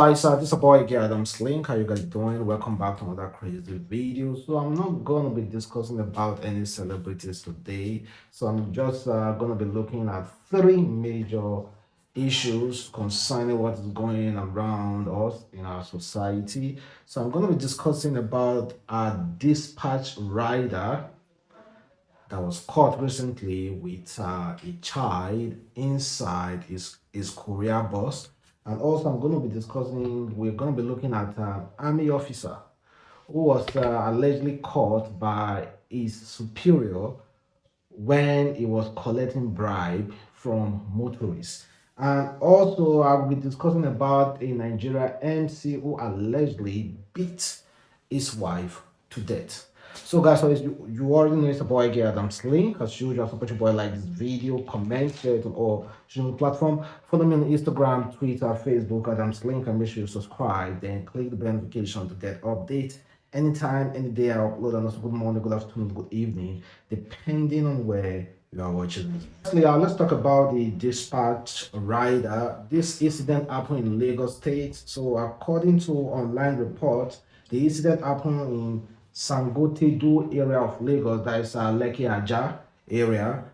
guys, this is a boy again, Adamslink. How you guys doing? Welcome back to another crazy video. So I'm not gonna be discussing about any celebrities today. So I'm just gonna be looking at three major issues concerning what is going around us in our society. So I'm gonna be discussing about a dispatch rider that was caught recently with a child inside his courier bus. And also, we're going to be looking at an army officer who was allegedly caught by his superior when he was collecting bribe from motorists. And also, I will be discussing about a Nigeria MC who allegedly beat his wife to death. So, guys, so you already know it's a boy here, Adamslink. As usual, support your boy, like this video, comment, share it on all social platform. Follow me on Instagram, Twitter, Facebook, Adamslink, and make sure you subscribe. Then click the bell notification to get updates anytime, any day I upload. And also, good morning, good afternoon, good evening, depending on where you are watching this. Firstly, let's talk about the dispatch rider. This incident happened in Lagos State. So, according to online reports, the incident happened in Sangotedo area of Lagos, that is Lekki Aja area.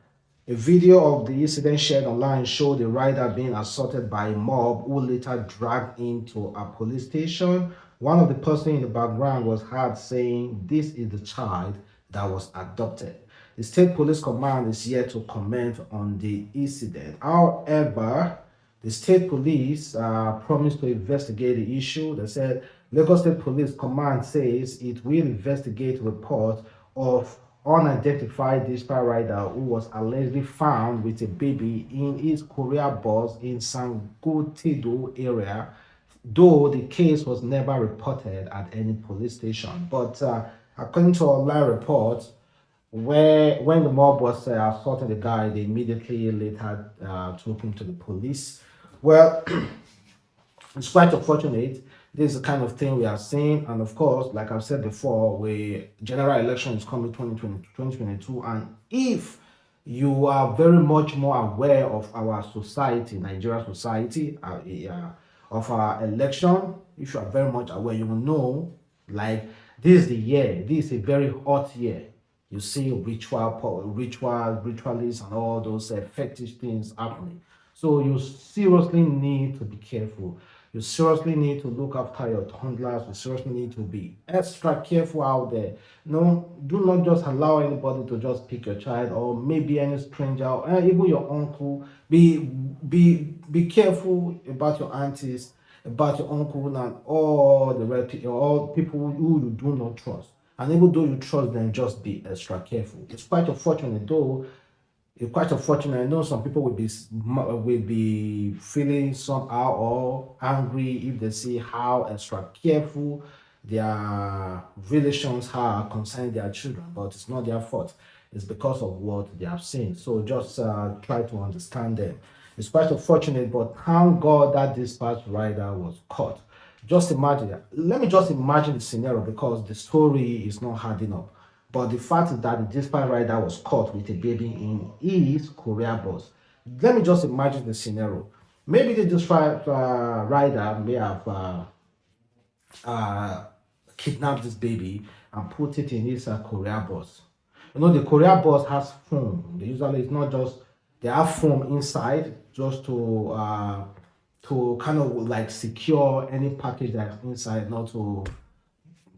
A video of the incident shared online showed the rider being assaulted by a mob who later dragged him to a police station. One of the persons in the background was heard saying, "This is the child that was adopted." The state police command is yet to comment on the incident. However, the state police promised to investigate the issue. They said Lagos State Police Command says it will investigate reports of unidentified dispatch rider who was allegedly found with a baby in his courier bus in Sangotedo area, though the case was never reported at any police station. But according to online reports, where when the mob was assaulting the guy, they immediately later took him to the police. Well, it's quite unfortunate. This is the kind of thing we are seeing, and of course, like I've said before, we general election is coming 2022, and if you are very much more aware of our society, Nigeria society, of our election, if you are very much aware, you will know, like, this is the year, this is a very hot year. You see ritualists and all those fetish things happening. So you seriously need to be careful. You seriously need to look after your toddlers. You seriously need to be extra careful out there. No, do not just allow anybody to just pick your child, or maybe any stranger, or even your uncle. Be careful about your aunties, about your uncle, and all the all people who you do not trust. And even though you trust them, just be extra careful. It's quite unfortunate, though. It's quite unfortunate. I know some people will be feeling somehow or angry if they see how extra careful their relations are concerning their children, but it's not their fault. It's because of what they have seen. So just try to understand them. It's quite unfortunate, but thank God that dispatch rider was caught. Just imagine. Let me just imagine the scenario, because the story is not adding up. But the fact is that the dispatch rider was caught with a baby in his courier bus. Let me just imagine the scenario. Maybe the dispatch rider may have uh, kidnapped this baby and put it in his courier bus. You know, the courier bus has foam. Usually, it's not just they have foam inside just to kind of like secure any package that's inside, not to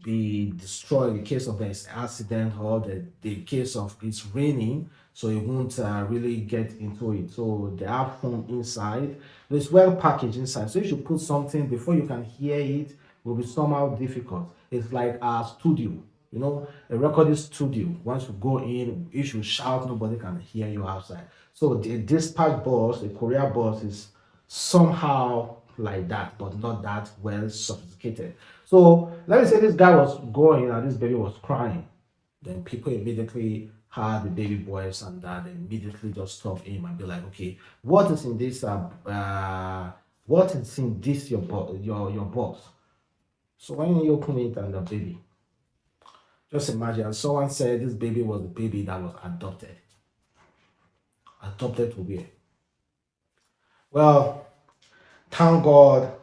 be destroyed in case of an accident, or the case of it's raining, so it won't really get into it. So they have foam inside. It's well packaged inside. So if you put something before you can hear it, will be somehow difficult. It's like a studio, a recording studio. Once you go in, if you shout, nobody can hear you outside. So the dispatch bus, the courier bus, is somehow like that, but not that well sophisticated. So let me say this guy was going and this baby was crying. Then people immediately heard the baby voice, and that immediately just stopped him and be like, okay, what is in this what is in this your box? So when you open it and the baby, just imagine someone said this baby was the baby that was adopted. Adopted to where? Well, thank God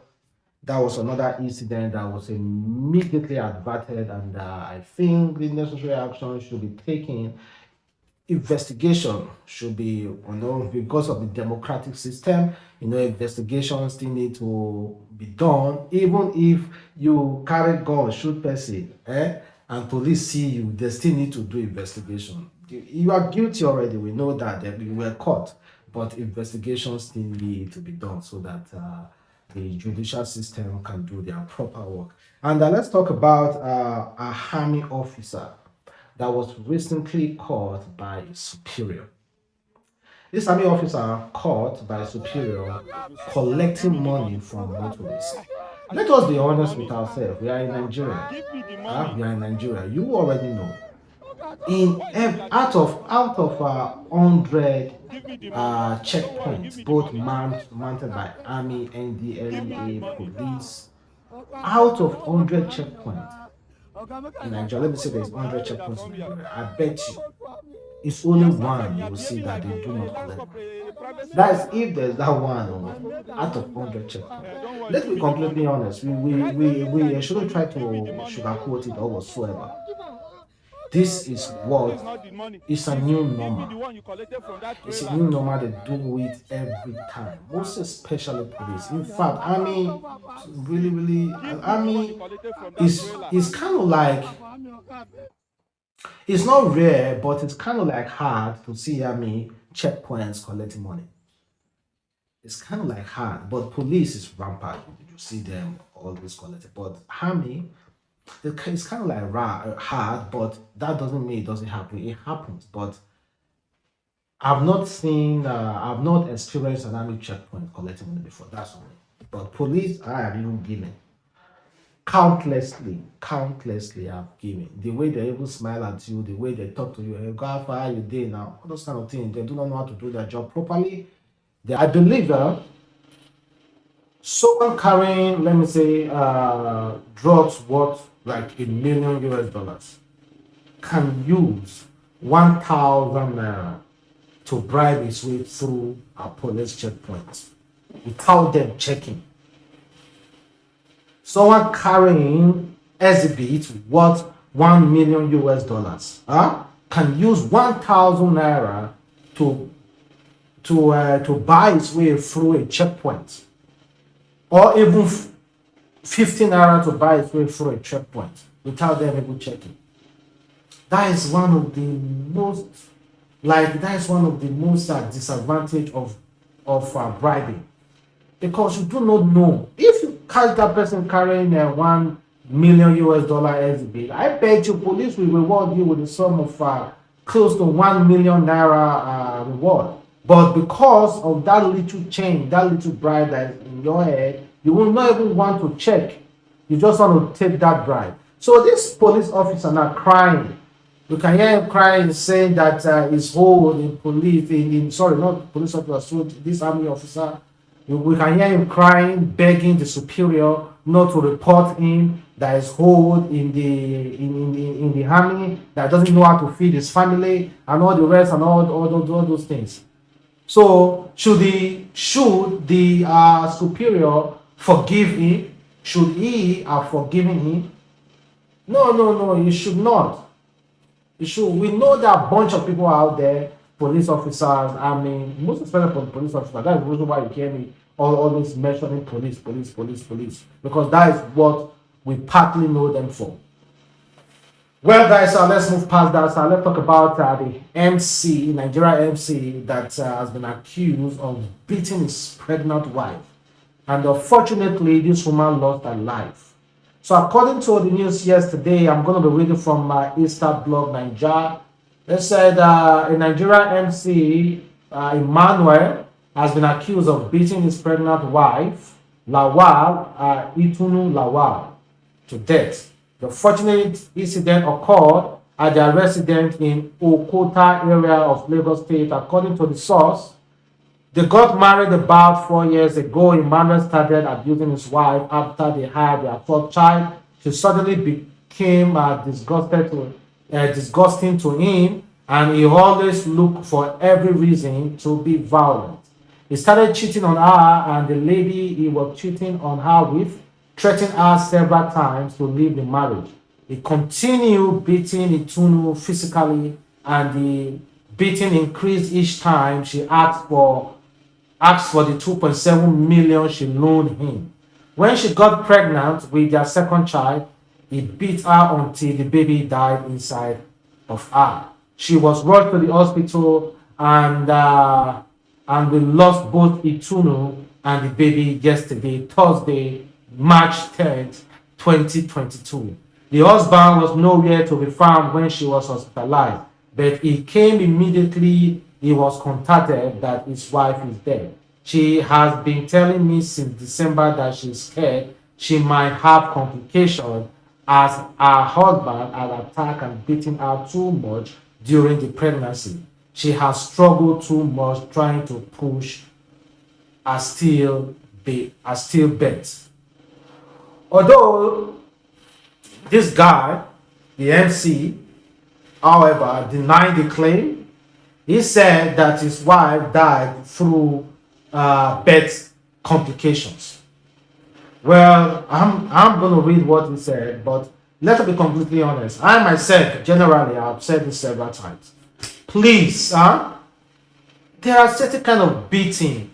That was another incident that was immediately adverted, and I think the necessary action should be taken. Investigation should be, because of the democratic system, investigations still need to be done. Even if you carry gun shoot person, and police see you, they still need to do investigation. You are guilty already, we know that you were caught, but investigations still need to be done so that the judicial system can do their proper work. And let's talk about a army officer that was recently caught by a superior. This army officer caught by a superior collecting money from motorists. Let us be honest with ourselves. We are in Nigeria. We are in Nigeria. You already know. Out of 100 checkpoints, both mounted by army, NDLEA, police, out of 100 checkpoints in Nigeria, let me say there's 100 checkpoints in Nigeria. I bet you it's only one you will see that they do not collect money. That's if there's that one out of 100 checkpoints. Let's be completely honest. We shouldn't try to sugarcoat it or whatsoever. This is what is a new normal. It's a new normal. They do it every time. Most especially police. In fact, army really army is kind of like, it's not rare, but it's kind of like hard to see army checkpoints collecting money. It's kind of like hard, but police is rampant. You see them always collecting. But army, it's kind of like hard, but that doesn't mean it doesn't happen. It happens, but I've not experienced an army checkpoint collecting money before. That's all. But police, I have even given countlessly have given. The way they even smile at you, the way they talk to you, hey, go how far you day now, all those kind of things. They do not know how to do their job properly. I believe that someone carrying, let me say, drugs worth like $1 million can use 1,000 naira to bribe his way through a police checkpoint without them checking. Someone carrying exhibit worth $1 million can use 1,000 naira to buy his way through a checkpoint, or even 15 naira to buy his way through a checkpoint without them even checking. That is one of the most, disadvantage of bribing, because you do not know if you catch that person carrying a $1 million exhibit. I bet you police will reward you with a sum of close to 1 million naira reward. But because of that little change, that little bribe that is in your head, you will not even want to check. You just want to take that bribe. So this police officer now crying. You can hear him crying, saying that his hold in police, sorry, not police officer, so this army officer. We can hear him crying, begging the superior not to report him, that is hold in the army, that doesn't know how to feed his family, and all the rest, and all those things. So should the superior forgive him? Should he have forgiven him? No, he should not. He should. We know there are a bunch of people out there, police officers, most especially police officers. That's the reason why you hear me always mentioning police, because that is what we partly know them for. Well, guys, let's move past that. So let's talk about the MC, Nigeria MC, that has been accused of beating his pregnant wife. And unfortunately, this woman lost her life. So according to the news yesterday, I'm going to be reading from Easter Blog Nigeria. They said a Nigeria MC, Emmanuel, has been accused of beating his pregnant wife, Lawal, Itunu Lawal, to death. The fortunate incident occurred at their residence in Okota area of Lagos State. According to the source, they got married about 4 years ago. Emmanuel started abusing his wife after they had their fourth child. She suddenly became disgusting to him, and he always looked for every reason to be violent. He started cheating on her, and the lady he was cheating on her with threatened her several times to leave the marriage. He continued beating Itunu physically, and the beating increased each time she asked for the 2.7 million she loaned him. When she got pregnant with their second child, he beat her until the baby died inside of her. She was rushed to the hospital, and we lost both Itunu and the baby yesterday, Thursday, March 10th, 2022. The husband was nowhere to be found when she was hospitalized, but he came immediately he was contacted that his wife is dead. She has been telling me since December that she's scared she might have complications as her husband had attacked and beaten her too much during the pregnancy. She has struggled too much trying to push a stillbirth. Although this guy, the MC, however, denied the claim. He said that his wife died through birth complications. Well, I'm going to read what he said, but let's be completely honest. I myself, generally, I've said this several times. Please, there are certain kind of beating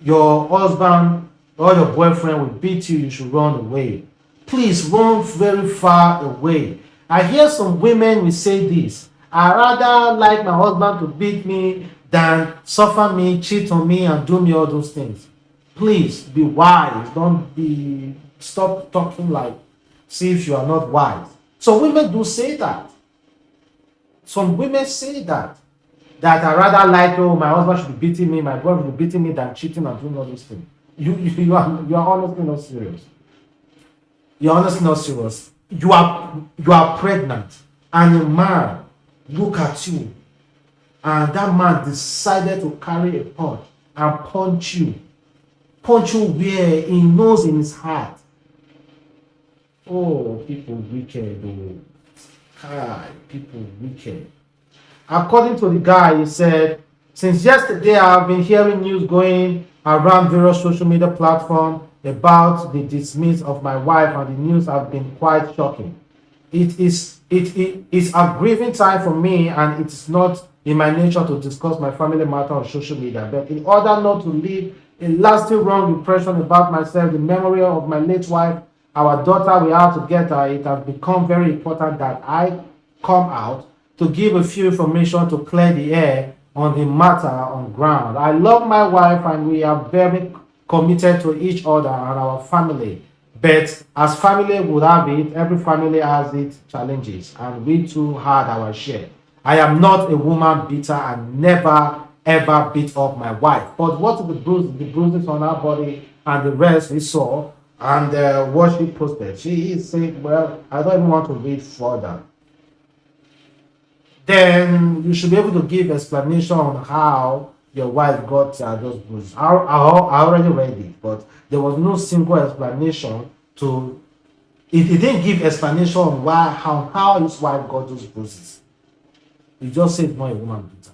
your husband or your boyfriend will beat you, you should run away. Please run very far away. I hear some women will say this: I rather like my husband to beat me than suffer me, cheat on me, and do me all those things. Please be wise. Don't be stop talking like see if you are not wise. Some women do say that. Some women say that I rather like, oh, my husband should be beating me, my boyfriend should be beating me than cheating and doing all these things. You are honestly not serious. You're honestly not serious. You are pregnant, and a man look at you, and that man decided to carry a punch and punch you where he knows in his heart. Oh, people wicked. Oh, hi, people wicked. According to the guy, he said, since yesterday I've been hearing news going around various social media platforms about the dismiss of my wife, and the news have been quite shocking. It is a grieving time for me, and it is not in my nature to discuss my family matter on social media. But in order not to leave a lasting wrong impression about myself, the memory of my late wife, our daughter we are together, it has become very important that I come out to give a few information to clear the air on the matter on ground. I love my wife, and we are very committed to each other and our family. But as family would have it, every family has its challenges, and we too had our share. I am not a woman beater and never ever beat up my wife. But what the bruises on her body and the rest we saw, and what she posted, she is saying, well, I don't even want to read further. Then you should be able to give explanation on how your wife got those bruises. I already read it, but there was no single explanation to. It didn't give explanation on how his wife got those bruises. He just said not a woman beater.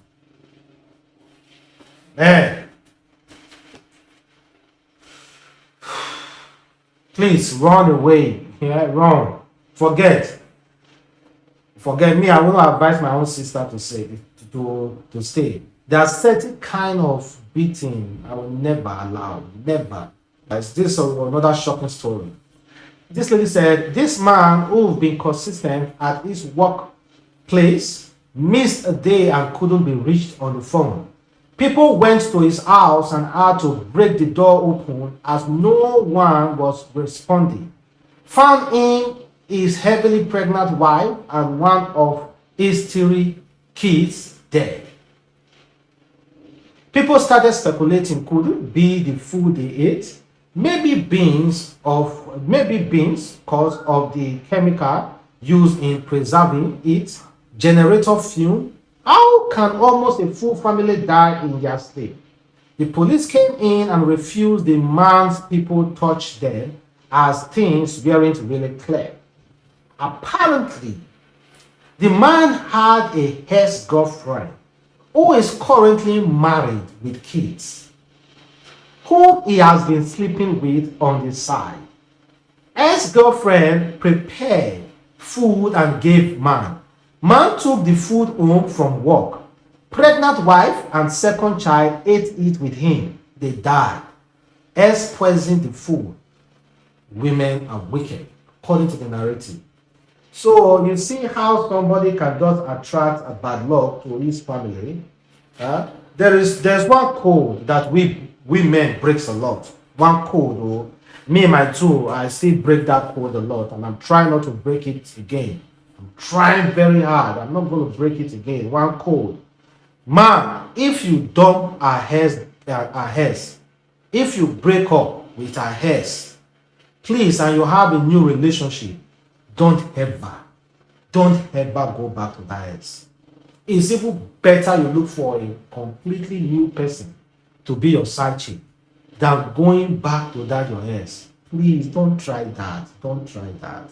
Man, please run away. Yeah, run. Forget me. I will not advise my own sister to say to stay. There are certain kind of beating I will never allow. Never. As this or another shocking story. This lady said this man who've been consistent at his workplace missed a day and couldn't be reached on the phone. People went to his house and had to break the door open as no one was responding. Found him his heavily pregnant wife and one of his 3 kids dead. People started speculating, could it be the food they ate? Maybe beans cause of the chemical used in preserving it, generator fuel. How can almost a full family die in their sleep? The police came in and refused the man's people touched them as things weren't really clear. Apparently, the man had a ex-girlfriend who is currently married with kids, whom he has been sleeping with on the side. Ex-girlfriend prepared food and gave man. Man took the food home from work. Pregnant wife and second child ate it with him. They died. Ex poisoned the food. Women are wicked, according to the narrative. So you see how somebody can just attract a bad luck to his family. There's one code that we men breaks a lot. One code, oh, me and my two, I still break that code a lot, and I'm trying not to break it again. I'm trying very hard. I'm not going to break it again. One code, man. If you dump our hairs, if you break up with our hairs, please, and you have a new relationship, don't ever go back to that ex. It's even better you look for a completely new person to be your side chick than going back to that your ex. Please don't try that. Don't try that.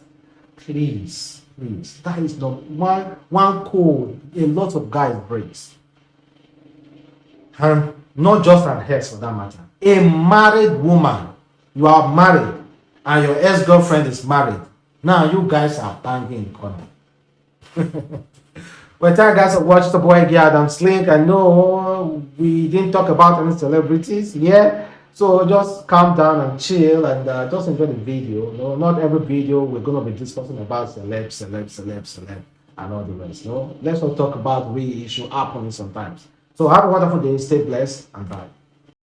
Please, please. That is not one code a lot of guys breaks. And not just an ex for that matter. A married woman, you are married, and your ex-girlfriend is married. Now you guys are banging in corner. Well, thank you guys for watching the boy here, Adamslink. I know we didn't talk about any celebrities here, so just calm down and chill and just enjoy the video. No, not every video we're gonna be discussing about celeb, and all the rest. No, let's not talk about real issue happening sometimes. So have a wonderful day, stay blessed, and bye.